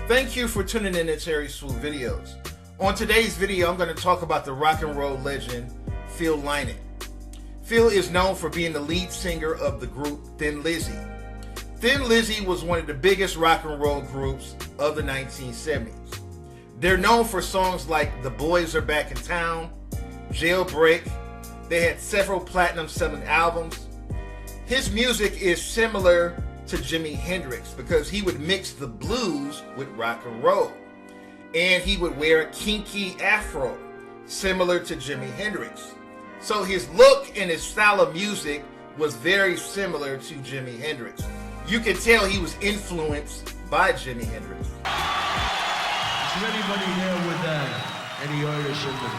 Thank you for tuning in to Terry Swoop Videos. On today's video, I'm going to talk about the rock and roll legend, Phil Lynott. Phil is known for being the lead singer of the group Thin Lizzy. Thin Lizzy was one of the biggest rock and roll groups of the 1970s. They're known for songs like The Boys Are Back in Town, Jailbreak. They had several platinum-selling albums. His music is similar to Jimi Hendrix because he would mix the blues with rock and roll. And he would wear a kinky afro, similar to Jimi Hendrix. So his look and his style of music was very similar to Jimi Hendrix. You can tell he was influenced by Jimi Hendrix. Is there anybody here with any Irish in them?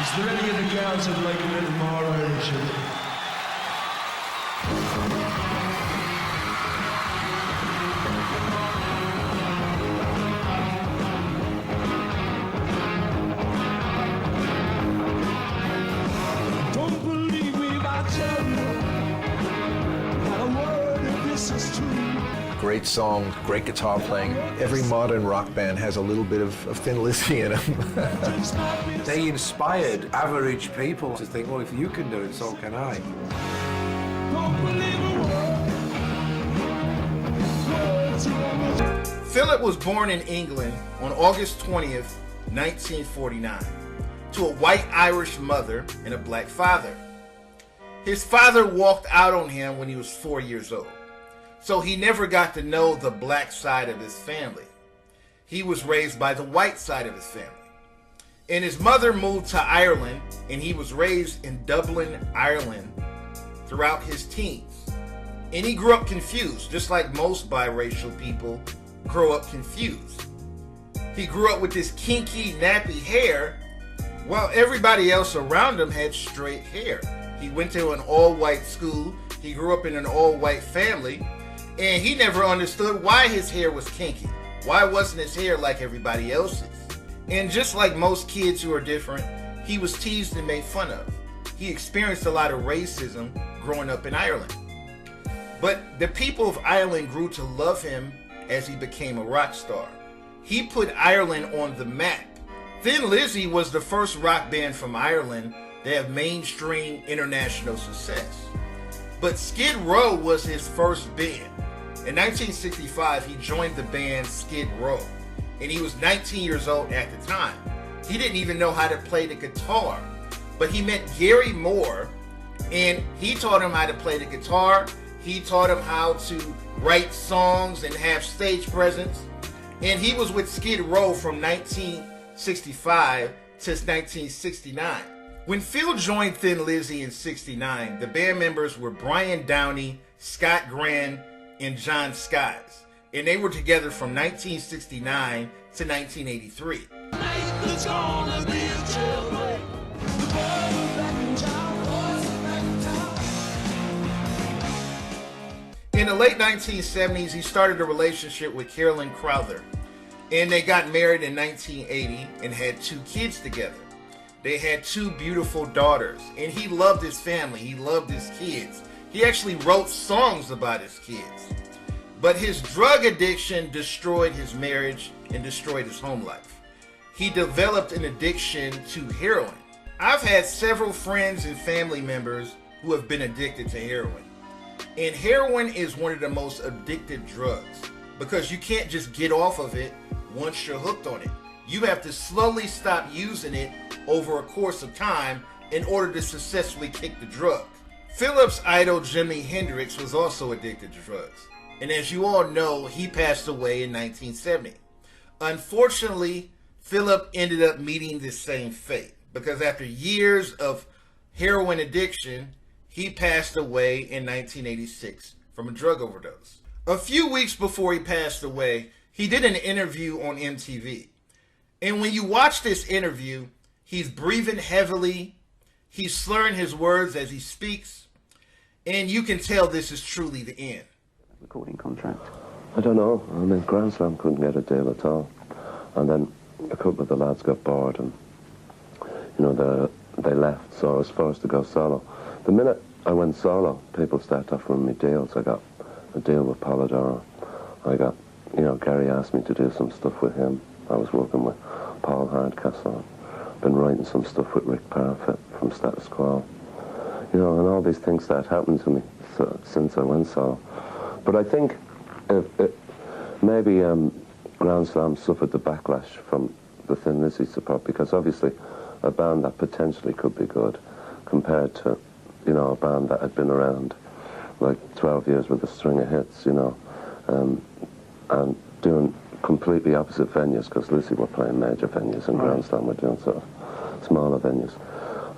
Is there any of the girls that like a little more Irish in them? Don't believe me if I tell you, not a word of this is true. Great song, great guitar playing. Every modern rock band has a little bit of Thin Lizzy in them. They inspired average people to think, well, if you can do it, so can I. Philip was born in England on August 20th, 1949, to a white Irish mother and a black father. His father walked out on him when he was 4 years old, so he never got to know the black side of his family. He was raised by the white side of his family. And his mother moved to Ireland, and he was raised in Dublin, Ireland throughout his teens. And he grew up confused, just like most biracial people grow up confused. He grew up with this kinky, nappy hair, while everybody else around him had straight hair. He went to an all-white school. He grew up in an all-white family, and he never understood why his hair was kinky. Why wasn't his hair like everybody else's? And just like most kids who are different, he was teased and made fun of. He experienced a lot of racism growing up in Ireland. But the people of Ireland grew to love him as he became a rock star. He put Ireland on the map. Thin Lizzy was the first rock band from Ireland to have mainstream international success. But Skid Row was his first band. In 1965, he joined the band Skid Row, and he was 19 years old at the time. He didn't even know how to play the guitar, but he met Gary Moore, and he taught him how to play the guitar. He taught him how to write songs and have stage presence, and he was with Skid Row from 1965 to 1969. When Phil joined Thin Lizzy in 69, the band members were Brian Downey, Scott Grand, and John Skies, and they were together from 1969 to 1983. In the late 1970s, he started a relationship with Carolyn Crowther, and they got married in 1980 and had 2 kids together. They had 2 beautiful daughters, and he loved his family. He loved his kids. He actually wrote songs about his kids. But his drug addiction destroyed his marriage and destroyed his home life. He developed an addiction to heroin. I've had several friends and family members who have been addicted to heroin. And heroin is one of the most addictive drugs because you can't just get off of it once you're hooked on it. You have to slowly stop using it over a course of time in order to successfully kick the drug. Philip's idol Jimi Hendrix was also addicted to drugs. And as you all know, he passed away in 1970. Unfortunately, Philip ended up meeting the same fate because after years of heroin addiction, he passed away in 1986 from a drug overdose. A few weeks before he passed away, he did an interview on MTV. And when you watch this interview, he's breathing heavily, he's slurring his words as he speaks, and you can tell this is truly the end. Recording contract? I don't know. I mean, Grand Slam couldn't get a deal at all. And then a couple of the lads got bored and, you know, they left, so I was forced to go solo. The minute I went solo, people started offering me deals. I got a deal with Polydor, I got, you know, Gary asked me to do some stuff with him. I was working with Paul Hardcastle. Been writing some stuff with Rick Parfitt from Status Quo. You know, and all these things that happened to me since I went solo. But I think maybe Grand Slam suffered the backlash from the Thin Lizzy support, because obviously a band that potentially could be good compared to, you know, a band that had been around like 12 years with a string of hits, you know, and doing completely opposite venues, because Lizzy were playing major venues and Grand Slam were doing sort of smaller venues.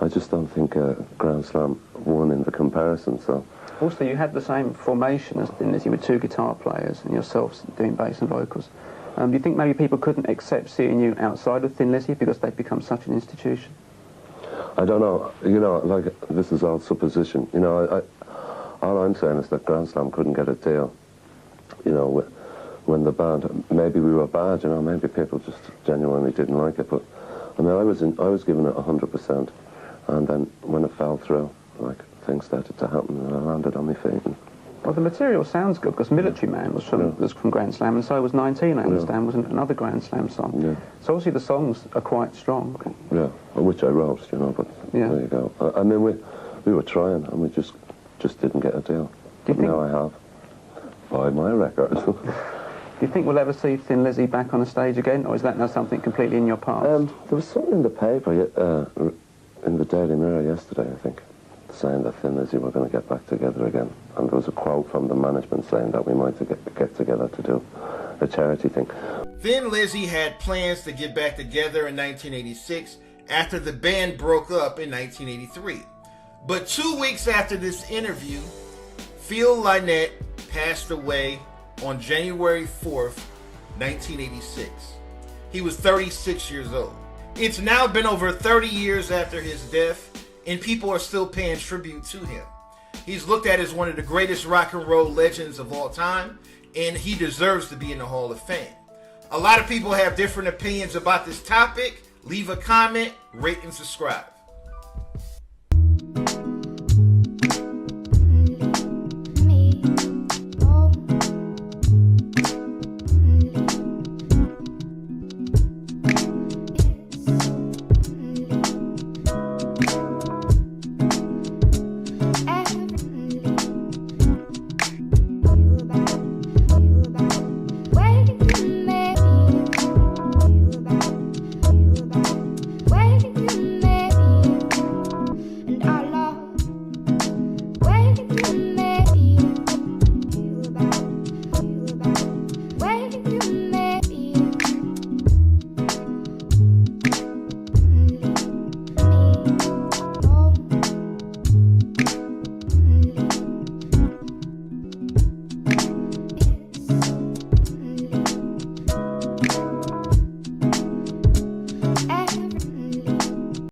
I just don't think Grand Slam won in the comparison, so. Also, you had the same formation as Thin Lizzy with 2 guitar players and yourself doing bass and vocals. Do you think maybe people couldn't accept seeing you outside of Thin Lizzy because they've become such an institution? I don't know. You know, like, this is all supposition. You know, all I'm saying is that Grand Slam couldn't get a deal, you know, when the band, maybe we were bad, you know, maybe people just genuinely didn't like it, but I mean, I was giving it 100%, and then when it fell through, like, things started to happen, and I landed on my feet. And, well, the material sounds good, because Military Man was from Grand Slam, and so was 19, I understand, was another Grand Slam song. Yeah. So obviously the songs are quite strong. Yeah, which I wrote, you know, but there you go. I mean, we were trying, and we just didn't get a deal. Do you think... Now I have. Buy my records. Do you think we'll ever see Thin Lizzy back on a stage again, or is that now something completely in your past? There was something in the paper, in the Daily Mirror yesterday, I think, saying that Thin Lizzy were going to get back together again. And there was a quote from the management saying that we might get together to do a charity thing. Thin Lizzy had plans to get back together in 1986 after the band broke up in 1983. But 2 weeks after this interview, Phil Lynott passed away on January 4th, 1986. He was 36 years old. It's now been over 30 years after his death, and people are still paying tribute to him. He's looked at as one of the greatest rock and roll legends of all time, and he deserves to be in the Hall of Fame. A lot of people have different opinions about this topic. Leave a comment, rate, and subscribe.